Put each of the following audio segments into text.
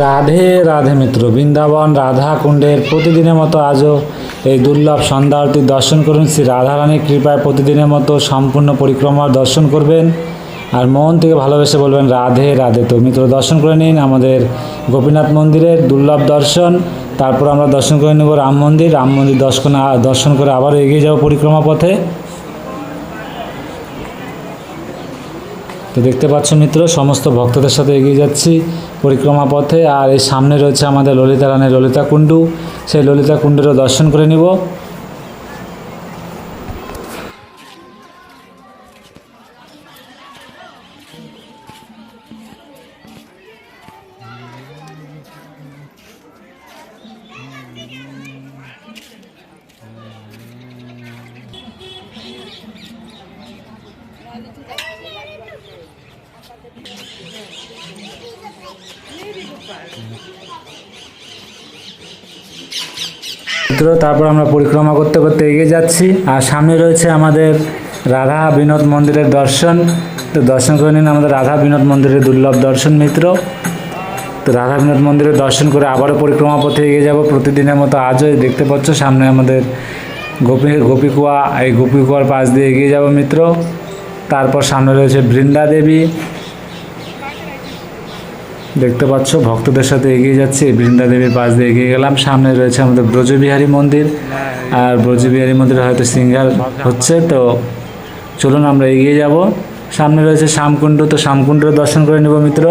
রাধে রাধে মিত্র, বৃন্দাবন রাধা কুণ্ডের প্রতিদিনের মতো আজও এই দুর্লভ সন্ধ্যা আরতির দর্শন করুন। শ্রী রাধারানীর কৃপায় প্রতিদিনের মতো সম্পূর্ণ পরিক্রমার দর্শন করবেন আর মন থেকে ভালোবেসে বলবেন রাধে রাধে। তো মিত্র, দর্শন করে নিন আমাদের গোপীনাথ মন্দিরের দুর্লভ দর্শন। তারপর আমরা দর্শন করে নেব রাম মন্দির দর্শন করে আবার এগিয়ে যাব পরিক্রমা পথে। তো দেখতে পাচ্ছ মিত্র, সমস্ত ভক্তদের সাথে এগিয়ে যাচ্ছি পরিক্রমা পথে। আর এই সামনে রয়েছে আমাদের ললিতা রানীর ললিতা কুণ্ডু, সেই ললিতা কুণ্ডেরও দর্শন করে নিব। তারপর আমরা পরিক্রমা করতে করতে এগিয়ে যাচ্ছি আর সামনে রয়েছে আমাদের রাধা বিনোদ মন্দিরের দর্শন। তো দর্শন করে নিন আমাদের রাধা বিনোদ মন্দিরের দুর্লভ দর্শন মিত্র। তো রাধা বিনোদ মন্দিরের দর্শন করে আবারও পরিক্রমা পথে এগিয়ে যাব প্রতিদিনের মতো। আজও দেখতে পাচ্ছ সামনে আমাদের গোপীকুয়া, এই গোপীকুয়ার পাশ দিয়ে এগিয়ে যাব মিত্র। তারপর সামনে রয়েছে বৃন্দা দেবী, দেখতে পাচ্ছ ভক্তদের সাথে এগিয়ে যাচ্ছি। বৃন্দা দেবীর পাশ দিয়ে এগিয়ে গেলাম। সামনে রয়েছে আমাদের ব্রজবিহারী মন্দির, আর ব্রজবিহারী মন্দিরে হয়তো সিঙ্গার হচ্ছে, তো চলুন আমরা এগিয়ে যাব। সামনে রয়েছে শ্যামকুণ্ড, তো শ্যামকুণ্ডের দর্শন করে নেব মিত্র।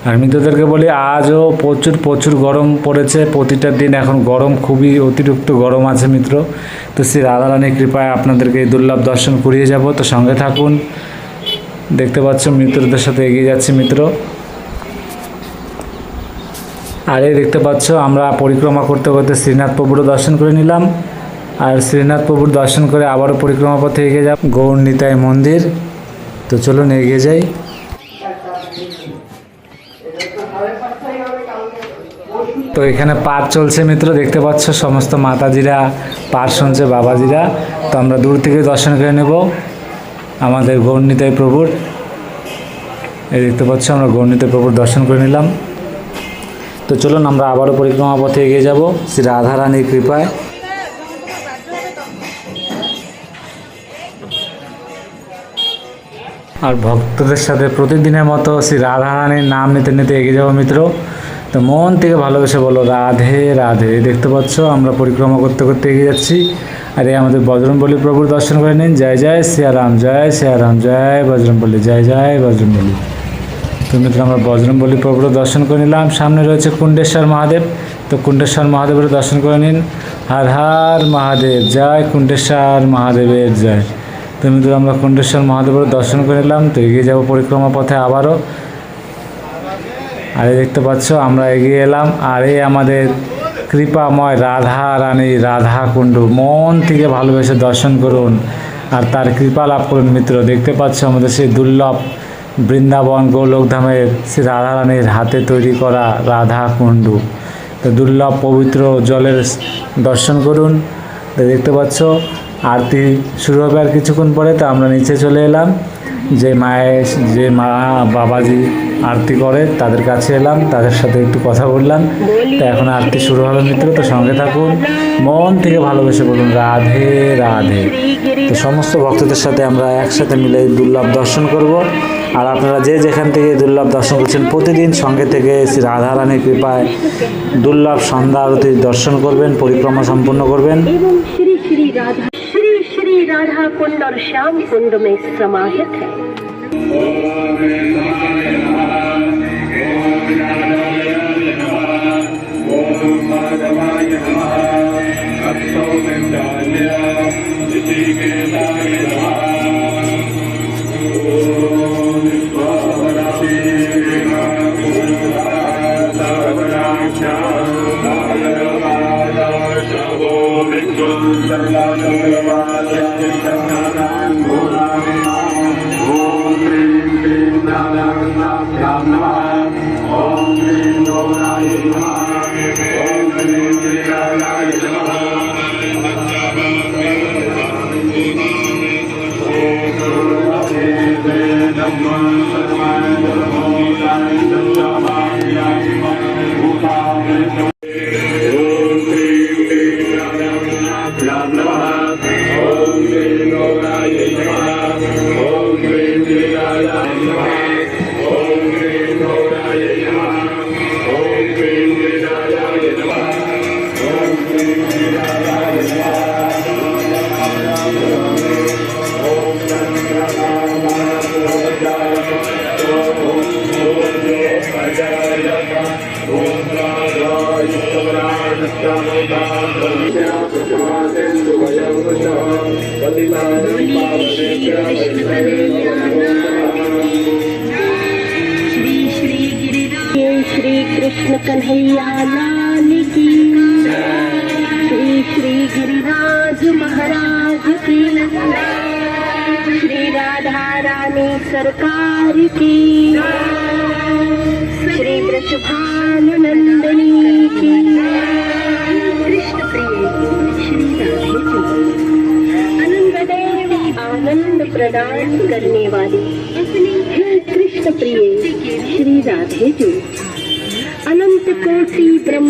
আর মিত্রদেরকে বলি আজও প্রচুর গরম পড়েছে, প্রতিটা দিন এখন গরম, খুবই অতিরিক্ত গরম আছে মিত্র। তো শ্রী রাধারানীর কৃপায় আপনাদেরকে এই দুর্লভ দর্শন করিয়ে যাব, তো সঙ্গে থাকুন। দেখতে পাচ্ছ মিত্রদের সাথে এগিয়ে যাচ্ছি মিত্র। আর এই দেখতে পাচ্ছ আমরা পরিক্রমা করতে করতে শ্রীনাথ প্রভুরও দর্শন করে নিলাম। আর শ্রীনাথ প্রভুর দর্শন করে আবারও পরিক্রমা পথে এগিয়ে যাব গৌর নিতাই মন্দির। তো চলুন এগিয়ে যাই। তো এখানে পাঠ চলছে মিত্র, দেখতে পাচ্ছ সমস্ত মাতাজিরা পাঠ শুনছে, বাবাজিরা। তো আমরা দূর থেকে দর্শন করে নেব আমাদের গৌরনিতাই প্রভুর। এই দেখতে পাচ্ছ আমরা গৌরনিতাই প্রভুর দর্শন করে নিলাম। তো চলুন আমরা আবারও পরিক্রমা পথে এগিয়ে যাব শ্রী রাধারানীর কৃপায়। আর ভক্তদের সাথে প্রতিদিনের মতো শ্রী রাধারানীর নাম নিতে নিতে এগিয়ে যাব মিত্র। তো মন থেকে ভালোবেসে বলো রাধে রাধে। দেখতে পাচ্ছ আমরা পরিক্রমা করতে করতে এগিয়ে যাচ্ছি। আর এই আমাদের বজরংবলী প্রভুর দর্শন করে নিন। জয় জয় সিয়ারাম, জয় সিয়ারাম, জয় বজরংবলী, জয় জয় বজরংবলী। তো মিত্র আমরা বজরংবলী প্রভুর দর্শন করে নিলাম। সামনে রয়েছে কুণ্ডেশ্বর মহাদেব, তো কুণ্ডেশ্বর মহাদেবের দর্শন করে নিন। হর হর মহাদেব, জয় কুণ্ডেশ্বর মহাদেবের জয়। তো মিত্র আমরা কুণ্ডেশ্বর মহাদেবের দর্শন করে নিলাম। তো এগিয়ে যাব পরিক্রমা পথে আবারও। আর দেখতে পাচ্ছ আমরা এগিয়ে এলাম। আর এই আমাদের কৃপাময় রাধা রানী রাধা কুণ্ড, মন থেকে ভালোবেসে দর্শন করুন আর তার কৃপা লাভ করুন মিত্র। দেখতে পাচ্ছ আমাদের সেই দুর্লভ বৃন্দাবন গোলকধামের শ্রী রাধা রানীর হাতে তৈরি করা রাধা কুণ্ড। তো দুর্লভ পবিত্র জলের দর্শন করুন। তো দেখতে পাচ্ছ আরতি শুরু হবে আর কিছুক্ষণ পরে। তো আমরা নিচে চলে এলাম, যে মা বাবাজি আরতি করে তাদের কাছে এলাম, তাদের সাথে একটু কথা বললাম। তো এখন আরতি শুরু হবে মিত্র, তো সঙ্গে থাকুন। মন থেকে ভালোবেসে বলুন রাধে রাধে। তো সমস্ত ভক্তদের সাথে আমরা একসাথে মিলে দুর্লভ দর্শন করব। আর আপনারা যে যেখান থেকে দুর্লভ দর্শন করছেন প্রতিদিন সঙ্গে থেকে শ্রী রাধারানীর কৃপায় দুর্লভ সন্ধ্যা আরতির দর্শন করবেন, পরিক্রমা সম্পূর্ণ করবেন। श्री राधा कुंड और श्याम कुंड में समाहित है। Namo श्री कृष्ण कन्हैया लाल की, श्री श्री गिरिराज महाराज की, श्री राधा रानी सरकार की, श्री वृषभानुनंदनी की। कृष्ण प्रिय श्री राधे जी, आनंद देव आनंद प्रदान करने वाली हे कृष्ण प्रिय श्री राधे जी, अनंत कोटि ब्रह्म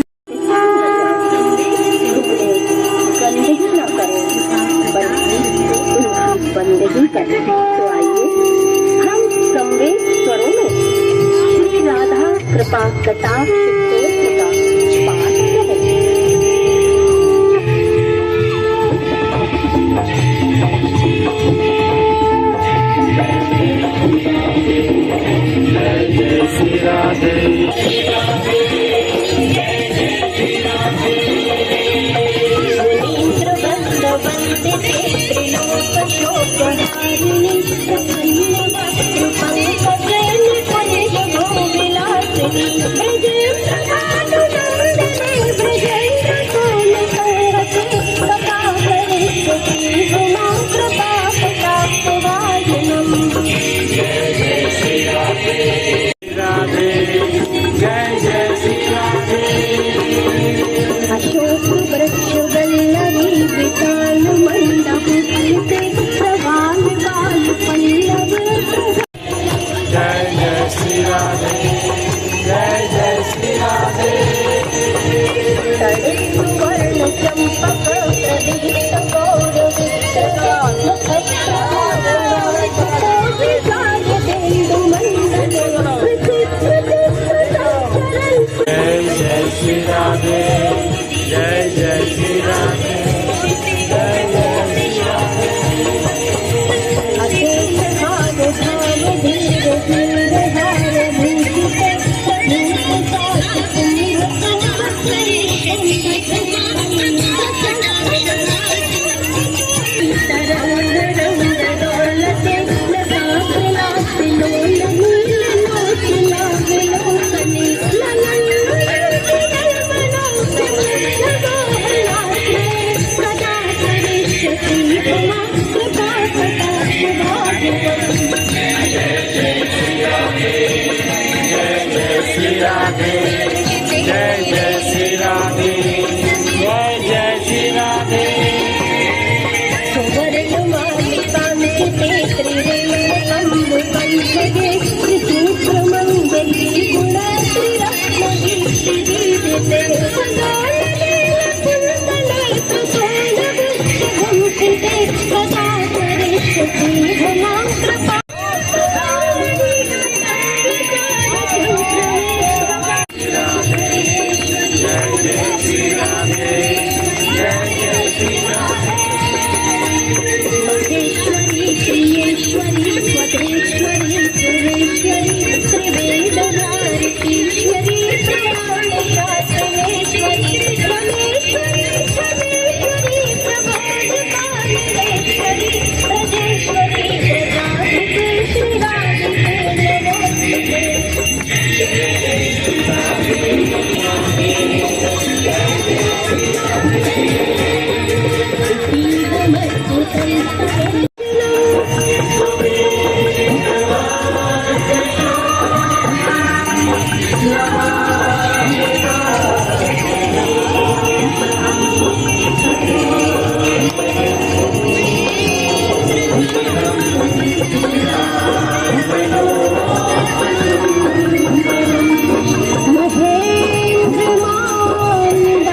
बंदगी न करें, बंदगी करें। तो आइए हम संवेद स्वरों में श्री राधा कृपा कटाक्ष स्तोत्र का पाठ करें। श्री राधे अशोक वृक्ष वल्लभी विशाल मंडप से प्रवाल बाल पल्लव। जय जय श्री राधे, जय जय श्री राधे। वर्ण चंपक प्रदीप्त गौरव जय जय श्री राधे, जय जय श्री राधे, जय जय श्री राधे। अशेष भाग धाम धीर धीर धार भूषित श्री राधे, जय जय श्री राधे, जय जय श्री राधे। सुवर्ण मालिका में त्रिवेण कंब पंचगे त्रिसूत्र मंगली गुण त्रिरत्न दीप्ति दीप्ते सदा करे सती भला कृपा। महेश्वरी प्रियेश्वरी स्वदेश्वरी सुरेश्वरी त्रिवेद भारतीश्वरी पुराण शास्त्रेश्वरी रमेश्वरी समेश्वरी प्रभात कालेश्वरी प्रजेश्वरी प्रजापते श्री राधिके महेन्द्र मांदारणं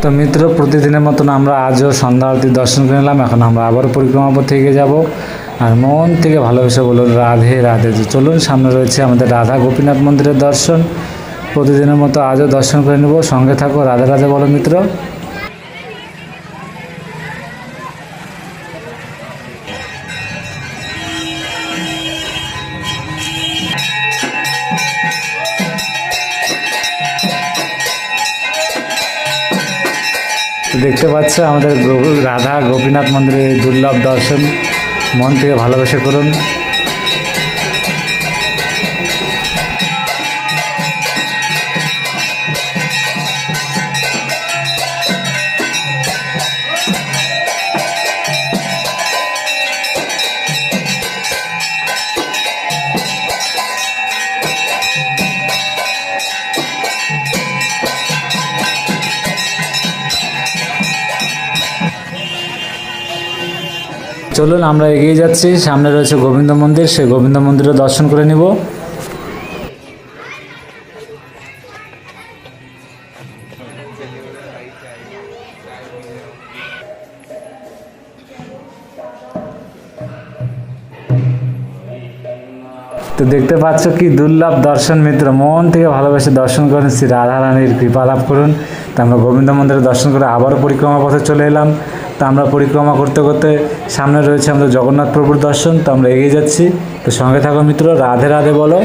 তো মিত্র, প্রতিদিনের মতন আমরা আজও সন্ধ্যা আরতি দর্শন করে নিলাম। এখন আমরা আবারও পরিক্রমা পথে এগিয়ে যাব। আর মন থেকে ভালোবেসে বলুন রাধে রাধে। যে চলুন, সামনে রয়েছে আমাদের রাধা গোপীনাথ মন্দিরের দর্শন। প্রতিদিনের মতো আজও দর্শন করে নেব। সঙ্গে থাকো, রাধে রাধে বলো মিত্র। তো দেখতে পাচ্ছ আমাদের রাধা গোপীনাথ মন্দিরের দুর্লভ দর্শন। মন থেকে ভালোবেসে করুন। চলুন, আমরা এগিয়ে যাচ্ছি। সামনে রয়েছে গোবিন্দ মন্দির, সেই গোবিন্দ মন্দিরও দর্শন করে নিব। তো দেখতে পাচ্ছ কি দুর্লভ দর্শন মিত্র। মন থেকে ভালোবেসে দর্শন করেন, শ্রী রাধা রানীর কৃপা লাভ করুন। তো আমরা গোবিন্দ মন্দিরে দর্শন করে আবারও পরিক্রমা পথে চলে এলাম। তো আমরা পরিক্রমা করতে করতে সামনে রয়েছে আমাদের জগন্নাথ প্রভুর দর্শন। তো আমরা এগিয়ে যাচ্ছি। তো সঙ্গে থাকো মিত্র, রাধে রাধে বলো।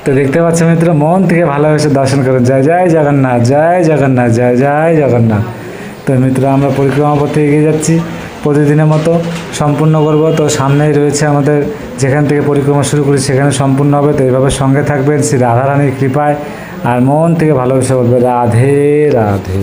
তো দেখতে পাচ্ছ মিত্র, মন থেকে ভালোবেসে দর্শন করুন। জয় জয় জগন্নাথ, জয় জগন্নাথ, জয় জয় জগন্নাথ। তো মিত্র, আমরা পরিক্রমা পথে এগিয়ে যাচ্ছি। প্রতিদিনের মতো সম্পূর্ণ করব। তো সামনেই রয়েছে আমাদের, যেখান থেকে পরিক্রমা শুরু করি সেখানে সম্পূর্ণ হবে। তো এইভাবে সঙ্গে থাকবেন শ্রী রাধারানীর কৃপায়। আর মন থেকে ভালোবেসে বলবে রাধে রাধে।